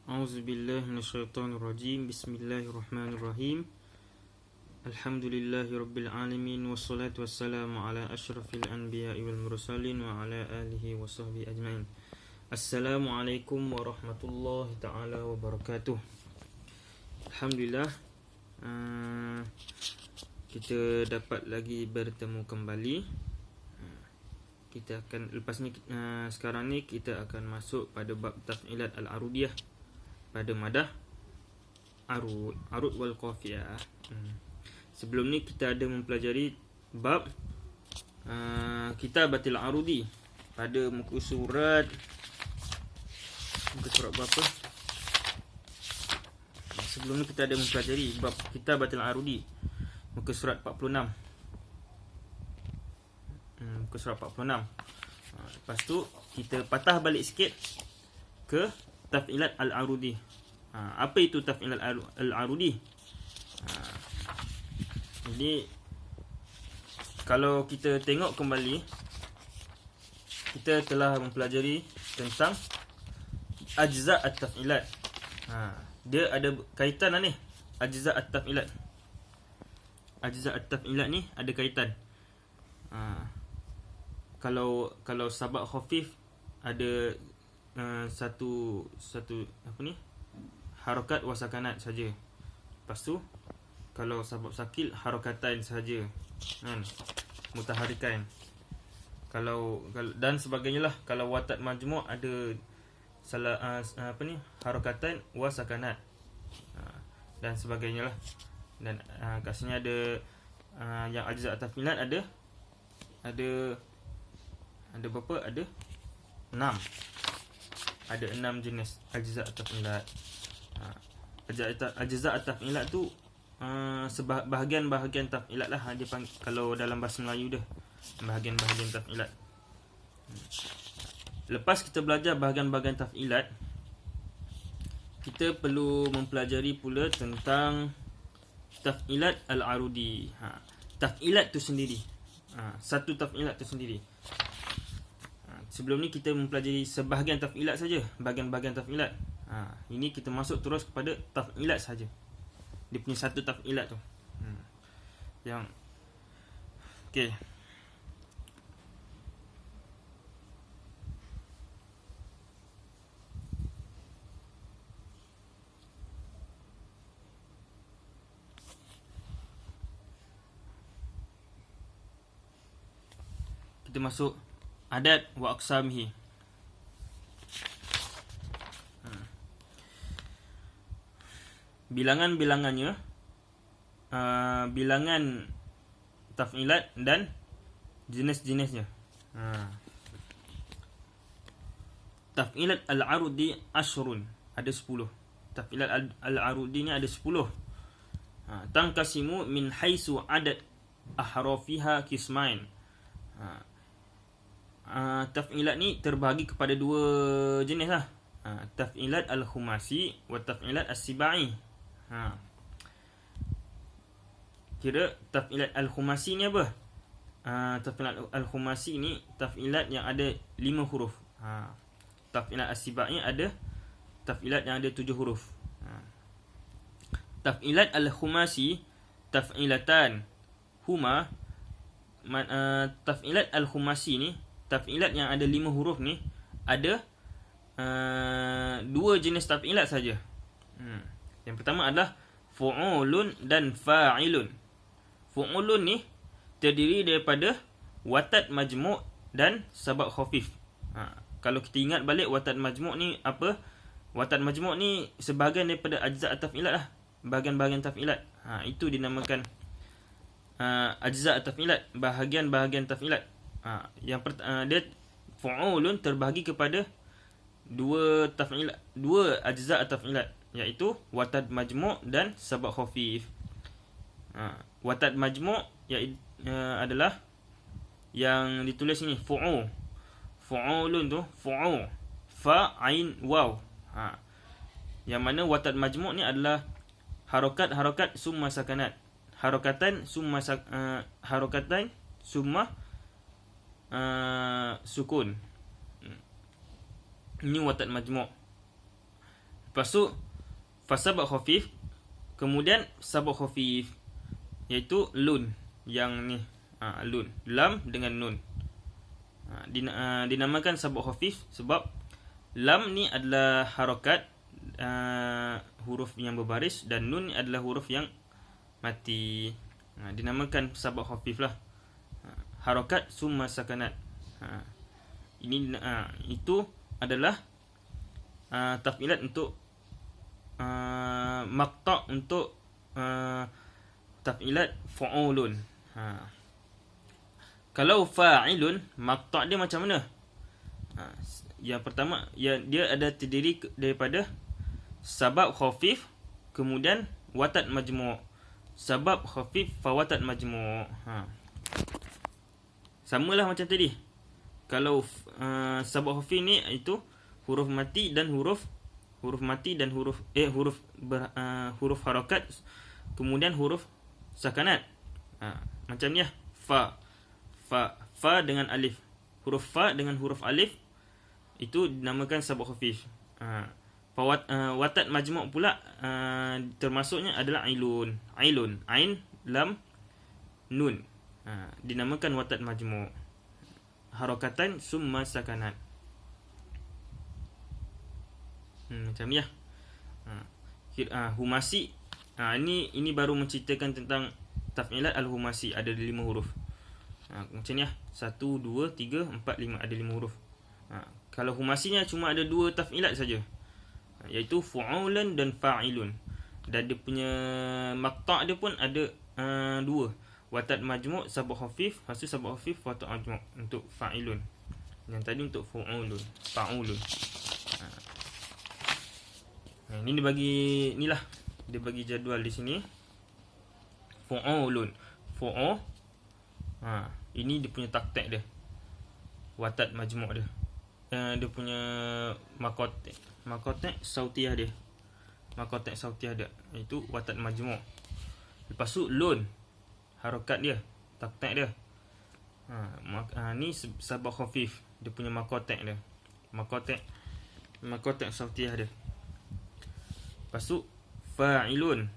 A'udzubillahi minasyaitonirrajim. Bismillahirrahmanirrahim. Alhamdulillahirabbil alamin wassalatu wassalamu ala asyrafil anbiya'i wal mursalin wa ala alihi washabbihi ajmain. Assalamualaikum warahmatullahi taala wabarakatuh. Alhamdulillah, kita dapat lagi bertemu kembali. Kita akan lepas ni, sekarang ni kita akan masuk pada bab taf'ilat al-arudiyah pada madah arud wal qafiyah. Sebelum ni kita ada mempelajari bab kitabatil arudi pada muka surat berapa? Sebelum ni kita ada mempelajari bab kitabatil arudi muka surat 46. Muka surat 46. Lepas tu kita patah balik sikit ke taf'ilat al-arudi. Apa itu taf'ilat al-arudi? Jadi kalau kita tengok kembali, kita telah mempelajari tentang ajza' at-taf'ilat. Dia ada kaitan lah ni, ajza' at-taf'ilat. Ajza' at-taf'ilat ni ada kaitan. Kalau sabak khafif ada satu apa ni, harakat wasakanat saja. Lepas tu kalau sabab sakil harakatain saja, kan, mutaharikan. Kalau dan sebagainya lah. Kalau watat majmu' ada salah apa ni, harakatain wasakanat, dan sebagainya lah. Dan kat sini ada yang ajza' at-taf'ilat ada berapa? Ada 6. Ada 6 jenis ajza' at-taf'ilat. Ajza' at-taf'ilat tu bahagian-bahagian taf'ilat lah dia panggil, kalau dalam bahasa Melayu dia bahagian-bahagian taf'ilat. Lepas kita belajar bahagian-bahagian taf'ilat, kita perlu mempelajari pula tentang taf'ilat al-arudi. Taf'ilat tu sendiri, satu taf'ilat tu sendiri. Sebelum ni kita mempelajari sebahagian taf'ilat saja, bahagian-bahagian taf'ilat. Ini kita masuk terus kepada taf'ilat saja. Dia punya satu taf'ilat tu. Yang okey. Kita masuk adat wa aqsamihi. Bilangan-bilangannya, bilangan taf'ilat dan jenis-jenisnya. Taf'ilat al-arudi ashrun, ada 10. Taf'ilat al-arudi ni ada 10. Tangkasimu min haisu adad ahrafiha kismain. Taf'ilat ni terbahagi kepada 2 jenis lah. Taf'ilat al-khumasi wa taf'ilat as-sibai. Kira taf'ilat al-khumasi ni apa? Taf'ilat al-khumasi ni taf'ilat yang ada 5 huruf. Taf'ilat as-sibai ada taf'ilat yang ada 7 huruf. Taf'ilat al-khumasi taf'ilatan huma. Taf'ilat al-khumasi ni, taf'ilat yang ada 5 huruf ni ada 2 jenis taf'ilat saja. Yang pertama adalah fu'ulun dan fa'ilun. Fu'ulun ni terdiri daripada watat majmu' dan sabak khafif. Kalau kita ingat balik watat majmu' ni apa? Watat majmu' ni sebahagian daripada ajza' at-taf'ilat lah, bahagian-bahagian taf'ilat. Itu dinamakan ajza' at-taf'ilat, bahagian-bahagian taf'ilat. Dia fu'ulun terbahagi kepada 2 taf'ilat, 2 ajza' at-taf'ilat, iaitu watat majmu' dan sabak khafif. Watat majmu' adalah yang ditulis ini fu'ulun tu fa ain waw. Yang mana watat majmu' ni adalah harakat summa sakanat, harakatan summa sukun. Ini watat majmu'. Lepas tu fasabak khafif, kemudian sabak khafif, iaitu lun yang ni, lun, lam dengan nun. Dinamakan sabak khafif sebab lam ni adalah harakat, huruf yang berbaris, dan nun ni adalah huruf yang mati. Dinamakan sabak khafif lah. Harakat summa sakanat. Ini itu adalah taf'ilat untuk maqta' untuk taf'ilat fu'ulun. Kalau fa'ilun, maqta' dia macam mana? Yang pertama, dia ada terdiri daripada sabab khafif, kemudian watat majmu'. Sabab khafif fa watat majmu'. Samalah macam tadi. Kalau sabab khafif ni itu huruf mati dan huruf huruf harakat, kemudian huruf sakanat. Macam ni lah. Fa dengan alif. Huruf fa dengan huruf alif itu dinamakan sabab khafif. Watat majmu' pula termasuknya adalah ailun. Ain, lam, nun. Dinamakan watat majmu'. Harakatan summa sakanat. Macam ni lah. Humasi. Ini baru menceritakan tentang taf'ilat al-humasi. Ada 5 huruf. Macam ni lah. 1, 2, 3, 4, 5. Ada 5 huruf. Kalau humasinya cuma ada 2 taf'ilat saja, iaitu fu'ulan dan fa'ilun. Dan dia punya maqta' dia pun ada 2. Watat majmu', sabab khafif. Lepas tu sabab khafif, watat majmu' untuk fa'ilun. Yang tadi untuk fu'ulun, fa'ulun. Ini dia bagi ni lah. Dia bagi jadual di sini. Fu'ulun. Ini dia punya taktik dia. Watat majmu' dia. Dia punya makotek sautiah dia. Makotek sautiah dia. Itu watat majmu'. Lepas tu lun. Harakat dia. Taktik dia. Ni sabab khafif. Dia punya makotek dia. Makotek sautiah dia. Lepas tu fa'ilun.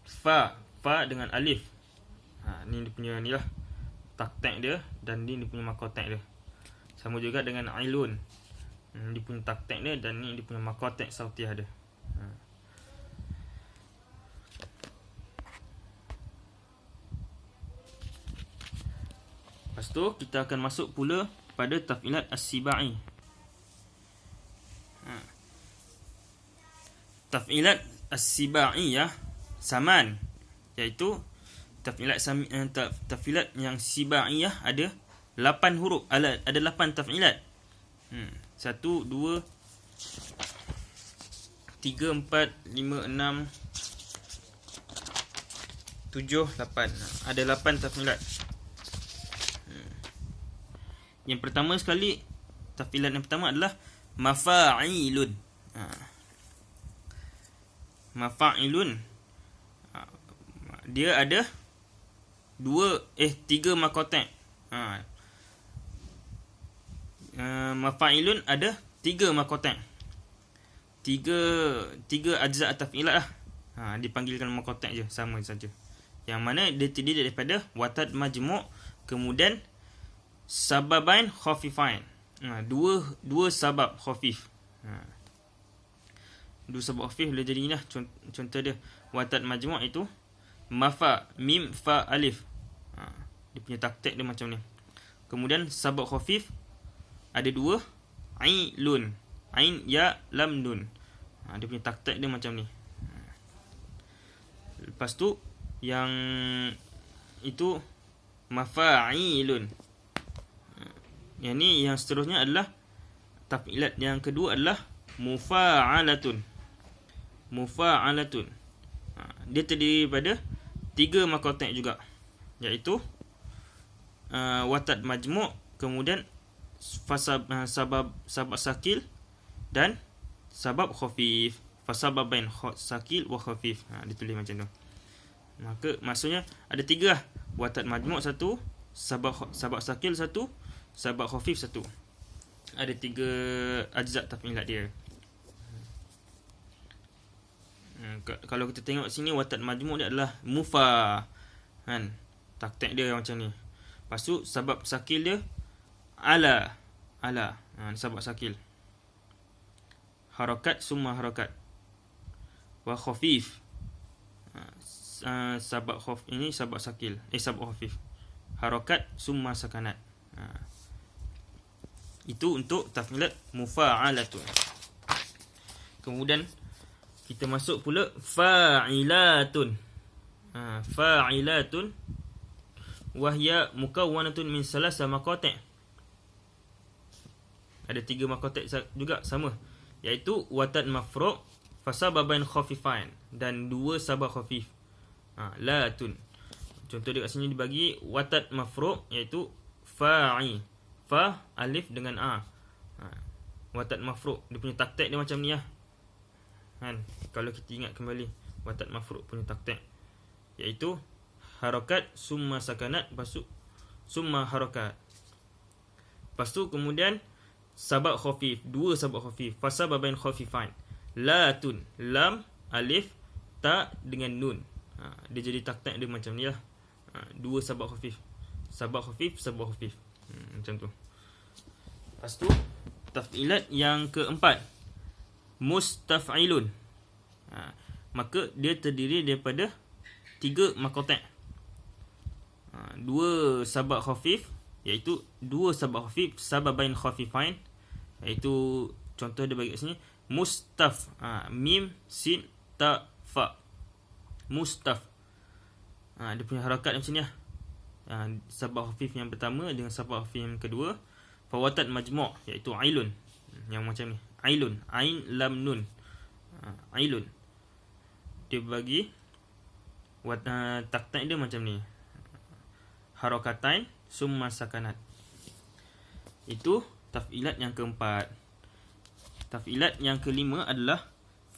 Fa dengan alif. Ni dia punya ni lah, taktik dia, dan ni dia punya makotek dia. Sama juga dengan ailun. Dia punya taktik dia, dan ni dia punya makotek sautiah dia. Lepas tu kita akan masuk pula pada taf'ilat as-sibai. Taf'ilat as-sibaiyah saman, iaitu taf'ilat yang sibaiyah ada 8 huruf, ada 8 taf'ilat. 1, 2, 3, 4, 5, 6, 7, 8. Ada 8 taf'ilat. Yang pertama sekali, taf'ilat yang pertama adalah mafa'ilun. Mafa'ilun, dia ada 3 makotek. Mafa'ilun ada 3 makotek. 3 ajza' taf'ilat lah. Dipanggilkan makotek je, sama saja. Yang mana dia terdiri daripada watat majmu', kemudian sababain khafifain. Dua sabab khafif. Dua sabab khafif boleh jadi ni lah. Contoh dia, watat majmu' itu mafa, mim, fa, alif. Dia punya taktik dia macam ni. Kemudian sabab khafif ada 2, ailun. Ain, ya, lam, nun. Dia punya taktik dia macam ni. Lepas tu yang itu mafa'ilun. Yang ni, yang seterusnya adalah taf'ilat yang kedua adalah mufa'alatun. Dia terdiri daripada 3 makotek juga, iaitu watat majmu', kemudian sabab sakil dan sabab khafif. Fasababain sakil wa khafif. Ditulis macam tu. Maka maksudnya ada 3 lah. Watat majmu' 1, sabab sakil 1, sabab khafif 1. Ada 3 ajza' taf'ilat dia. Kalau kita tengok sini watat majmuk dia adalah mufa. Kan? Taktik dia macam ni. Lepas tu sabab sakil dia ala. Sabab sakil. Harakat summa harakat. Wa khafif. Sabab khaf ini sabab sakil. Sabab khafif. Harakat summa sakanat. Itu untuk taf'ilat mufa'alatun. Kemudian kita masuk pula fa'ilatun. Fa'ilatun wahya mukawwanatun min salasa maqati'. Ada 3 maqati' juga sama, iaitu watat mafru' fasababain khafifain dan 2 sabab khafif. Latun. Contoh dia kat sini dibagi watat mafru' iaitu fa'i. Fa alif dengan a. Watat mafru' dia punya taktik dia macam ni lah. Kan? Kalau kita ingat kembali watat mafru' punya taktik, iaitu harakat summa sakanat, lepas tu summa harakat. Lepas tu kemudian sabab khafif, 2 sabab khafif, fasababain khafifain. Latun, lam, alif, ta dengan nun. Dia jadi taktik dia macam ni lah. 2 sabab khafif. Sabab khafif, sabab khafif. Macam tu. Lepas tu taf'ilat yang keempat, mustaf'ilun. Maka dia terdiri daripada 3 maqati'. 2 sabab khafif, iaitu 2 sabab khafif sababain khafifain, iaitu contoh dia bagi kat sini mustaf, mim sin ta fa. Mustaf. Dia punya harakat macam ni lah. Sabab khafif yang pertama dengan sabab khafif yang kedua. Fawatat majmu', iaitu ailun. Yang macam ni, ailun, ain lam nun. Ailun. Dia bagi taktik dia macam ni, harakatain summa sakanat. Itu taf'ilat yang keempat. Taf'ilat yang kelima adalah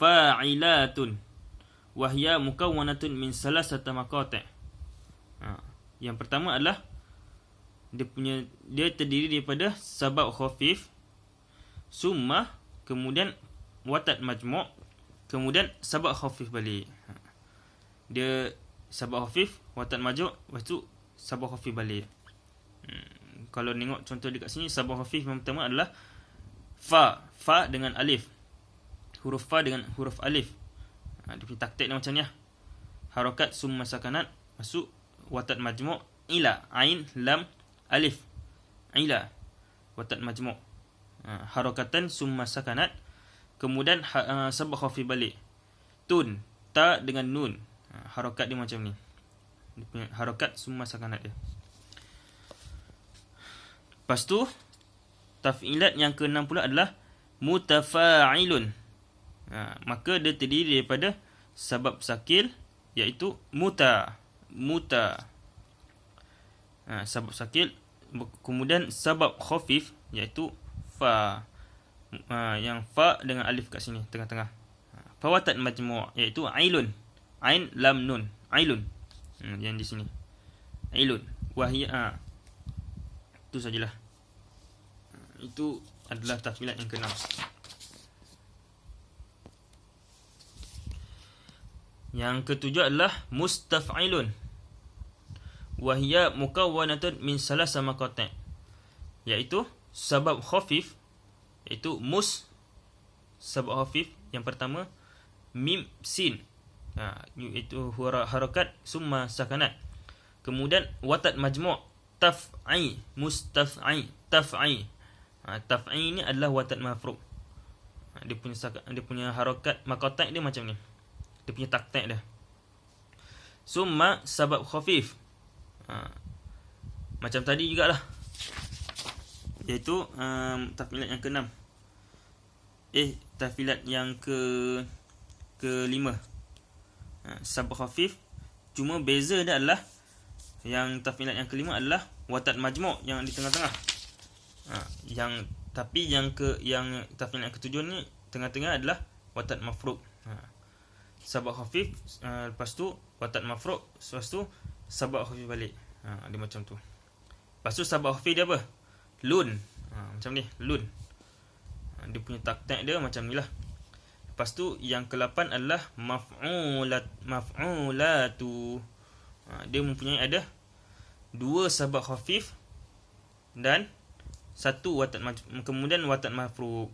fa'ilatun wahya mukawwanatun min salasata maqati'. Yang pertama adalah dia terdiri daripada sabab khafif, summa, kemudian watat majmu', kemudian sabab khafif balik. Dia sabab khafif, watat majmu', lepas tu sabab khafif balik. Kalau tengok contoh dekat sini, sabab khafif yang pertama adalah fa dengan alif. Huruf fa dengan huruf alif. Dia punya taktik dia macam ni lah. Harakat summa sakanat, masuk watat majmu', ila, ain lam alif, ila, watat majmu'. Harakatan summa sakanat, kemudian sabab khafif balik. Tun, ta dengan nun. Harakat dia macam ni. Dia punya harakat summa sakanat dia. Lepas tu taf'ilat yang ke-6 pula adalah mutafa'ilun. Maka dia terdiri daripada sabab sakil, iaitu muta. Sabab sakil, kemudian sabab khafif, iaitu fa. Yang fa dengan alif kat sini tengah-tengah. Fawatat majmu', iaitu ailun, ain lam nun, ailun. Yang di sini ailun wahya. Itu sajalah. Itu adalah taf'ilat yang ke-6. Yang ke-7 adalah mustaf'ilun wahya mukawwanatun min salasa maqati', iaitu sabab khafif, iaitu sabab khafif yang pertama mim sin, iaitu harakat summa sakanat. Kemudian watat majmu', taf'i, mustaf'i, taf'i. Taf'i ni adalah watat mafru'. Dia punya harakat maqati' dia macam ni. Dia punya taktik dia. Summa sabab khafif. Macam tadi jugalah. Iaitu taf'ilat yang ke-6. Taf'ilat yang ke-5. Sabab khafif. Cuma beza dia adalah yang taf'ilat yang ke-5 adalah watat majmu' yang di tengah-tengah. Tapi yang taf'ilat yang ke-7 ni tengah-tengah adalah watat mafru'. Sabab khafif, lepas tu watat mafru', lepas tu sabab khafif balik. Dia macam tu. Lepas tu sabab khafif dia apa? Lun. Macam ni, lun. Dia punya taktik dia macam ni lah. Lepas tu yang ke-8 adalah maf'ulatu. Dia mempunyai ada 2 sabak khafif dan 1 watat kemudian watat mafru'.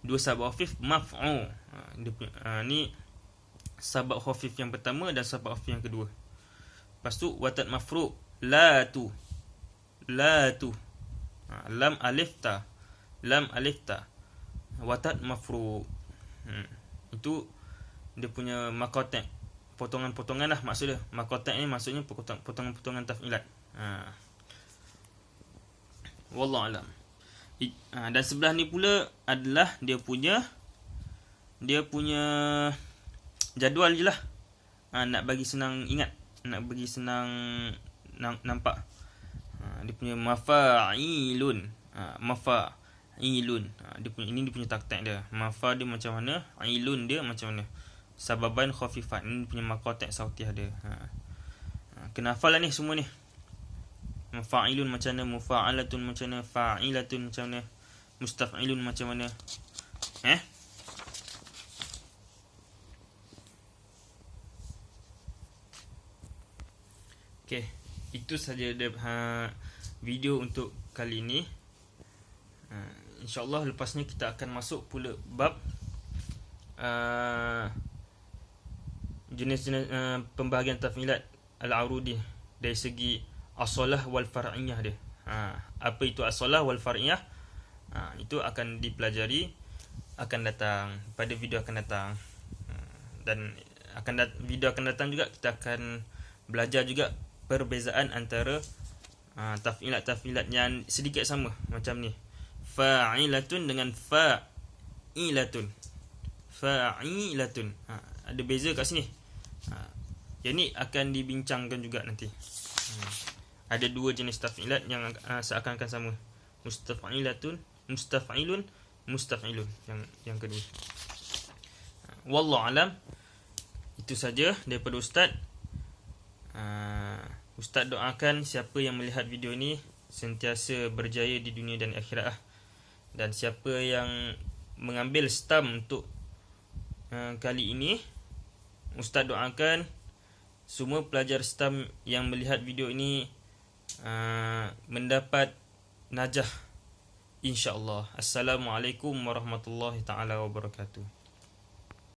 2 sabak khafif maf'u. Ni sabak khafif yang pertama dan sabak khafif yang kedua. Lepas tu watat mafru' latu. Lam alif ta. Watat mafru'. Itu dia punya makotek, potongan-potongan lah maksud dia. Makotek ni maksudnya potongan-potongan taf'ilat. Wallahu alam. Dan sebelah ni pula adalah dia punya jadual je lah. Nak bagi senang ingat, nak bagi senang nampak. Dia punya mafa'ilun. Dia punya, ini dia punya taktik dia. Mafa dia macam mana, ilun dia macam mana. Sababan khafifat, ini dia punya makotek sautiah dia. Kena hafal lah ni semua ni. Mafa'ilun macam mana, mufa'alatun macam mana, fa'ilatun macam mana, mustaf'ilun macam mana. Okay, itu saja video untuk kali ini. InsyaAllah lepas ni kita akan masuk pula bab jenis-jenis pembahagian taf'ilat al-arudi dari segi as-salah wal far'iyah dia. Apa itu as-salah wal far'iyah? Itu akan dipelajari pada video akan datang. Dan video akan datang juga kita akan belajar juga perbezaan antara taf'ilat yang sedikit sama macam ni. Fa'ilatun dengan fa'ilatun. Ada beza kat sini. Yang ni akan dibincangkan juga nanti. Ada 2 jenis taf'ilat yang seakan-akan sama. Mustaf'ilun, mustaf'ilun yang kedua. Wallahu alam. Itu saja daripada Ustaz. Ustaz doakan siapa yang melihat video ini sentiasa berjaya di dunia dan akhirat. Dan siapa yang mengambil stam untuk kali ini, Ustaz doakan semua pelajar stam yang melihat video ini mendapat najah, insya-Allah. Assalamualaikum warahmatullahi taala wabarakatuh.